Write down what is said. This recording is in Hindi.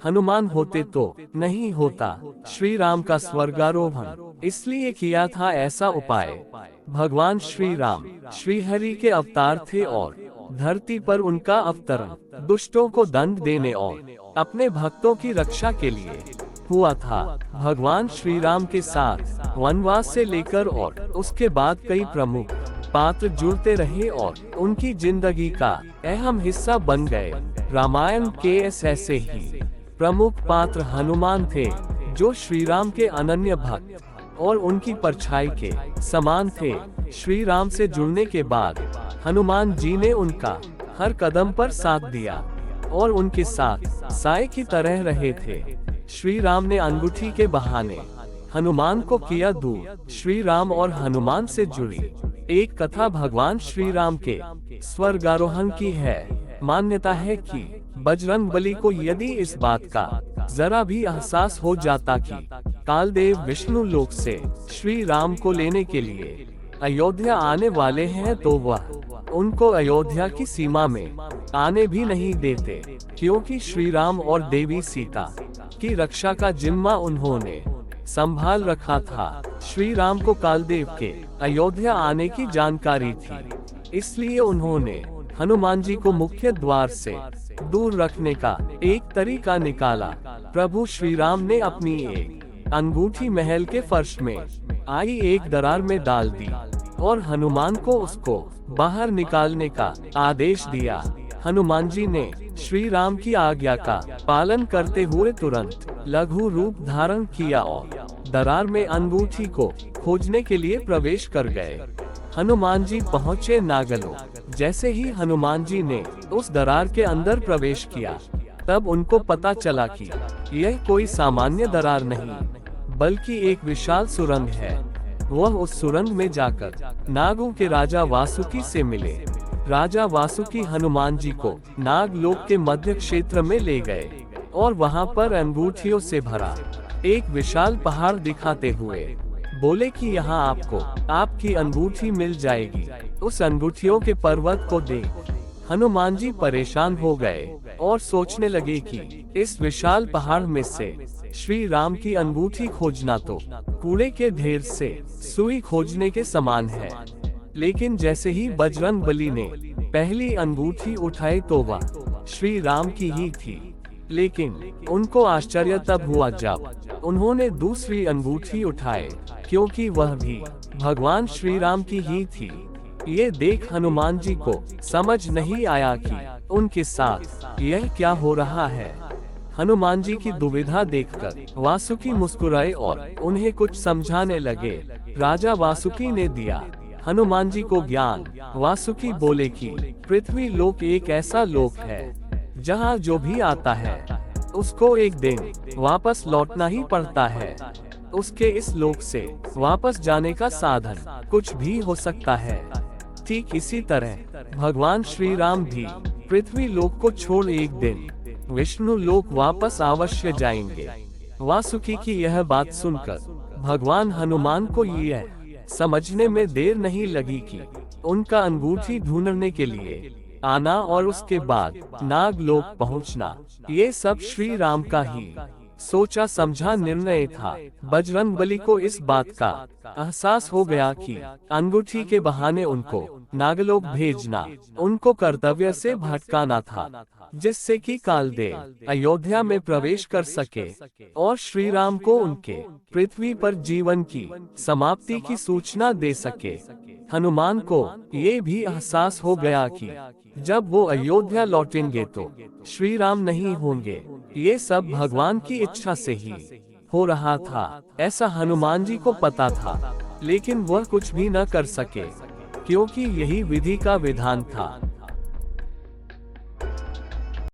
हनुमान होते तो नहीं होता श्री राम का स्वर्गारोहण, इसलिए किया था ऐसा उपाय। भगवान श्री राम श्रीहरि के अवतार थे और धरती पर उनका अवतरण दुष्टों को दंड देने और अपने भक्तों की रक्षा के लिए हुआ था। भगवान श्री राम के साथ वनवास से लेकर और उसके बाद कई प्रमुख पात्र जुड़ते रहे और उनकी जिंदगी का अहम हिस्सा बन गए। रामायण के ऐसे ही प्रमुख पात्र हनुमान थे, जो श्री राम के अनन्य भक्त और उनकी परछाई के समान थे। श्री राम से जुड़ने के बाद हनुमान जी ने उनका हर कदम पर साथ दिया और उनके साथ साए की तरह रहे थे। श्री राम ने अंगूठी के बहाने हनुमान को किया दूर। श्री राम और हनुमान से जुड़ी एक कथा भगवान श्री राम के स्वर्गारोहण की है। मान्यता है कि बजरंगबली को यदि इस बात का जरा भी एहसास हो जाता कि कालदेव विष्णु लोक से श्री राम को लेने के लिए अयोध्या आने वाले हैं, तो वह उनको अयोध्या की सीमा में आने भी नहीं देते, क्योंकि श्री राम और देवी सीता की रक्षा का जिम्मा उन्होंने संभाल रखा था। श्री राम को कालदेव के अयोध्या आने की जानकारी थी, इसलिए उन्होंने हनुमान जी को मुख्य द्वार से दूर रखने का एक तरीका निकाला। प्रभु श्री राम ने अपनी एक अंगूठी महल के फर्श में आई एक दरार में डाल दी और हनुमान को उसको बाहर निकालने का आदेश दिया। हनुमान जी ने श्री राम की आज्ञा का पालन करते हुए तुरंत लघु रूप धारण किया और दरार में अंगूठी को खोजने के लिए प्रवेश कर गए। हनुमान जी पहुँचे नागलोक। जैसे ही हनुमान जी ने उस दरार के अंदर प्रवेश किया, तब उनको पता चला कि यह कोई सामान्य दरार नहीं, बल्कि एक विशाल सुरंग है। वह उस सुरंग में जाकर नागों के राजा वासुकी से मिले। राजा वासुकी हनुमान जी को नागलोक के मध्य क्षेत्र में ले गए और वहां पर अंगूठियों से भरा एक विशाल पहाड़ दिखाते हुए बोले कि यहाँ आपको आपकी अंगूठी मिल जाएगी। उस अंगूठियों के पर्वत को देख हनुमान जी परेशान हो गए और सोचने लगे कि इस विशाल पहाड़ में से श्री राम की अंगूठी खोजना तो कूड़े के ढेर से सुई खोजने के समान है। लेकिन जैसे ही बजरंगबली ने पहली अंगूठी उठाई तो वह श्री राम की ही थी। लेकिन उनको आश्चर्य तब हुआ जब उन्होंने दूसरी अंगूठी उठाई, क्योंकि वह भी भगवान श्री राम की ही थी। ये देख हनुमान जी को समझ नहीं आया कि उनके साथ यह क्या हो रहा है। हनुमान जी की दुविधा देखकर वासुकी मुस्कुराए और उन्हें कुछ समझाने लगे। राजा वासुकी ने दिया हनुमान जी को ज्ञान। वासुकी बोले कि पृथ्वी लोक एक ऐसा लोक है जहाँ जो भी आता है उसको एक दिन वापस लौटना ही पड़ता है। उसके इस लोक से वापस जाने का साधन कुछ भी हो सकता है। ठीक इसी तरह भगवान श्री राम भी पृथ्वी लोक को छोड़ एक दिन विष्णु लोक वापस अवश्य जाएंगे। वासुकी की यह बात सुनकर भगवान हनुमान को यह समझने में देर नहीं लगी कि उनका अंगूठी ढूंढने के लिए आना और उसके बाद नागलोक पहुंचना, ये सब श्री राम का ही सोचा समझा निर्णय था। बजरंगबली को इस बात का एहसास हो गया कि अंगूठी के बहाने उनको नागलोक भेजना उनको कर्तव्य से भटकाना था, जिससे कि कालदेव अयोध्या में प्रवेश कर सके और श्री राम को उनके पृथ्वी पर जीवन की समाप्ति की सूचना दे सके। हनुमान को ये भी एहसास हो गया कि जब वो अयोध्या लौटेंगे तो श्री राम नहीं होंगे। ये सब भगवान की इच्छा से ही हो रहा था, ऐसा हनुमान जी को पता था, लेकिन वह कुछ भी न कर सके, क्योंकि यही विधि का विधान था।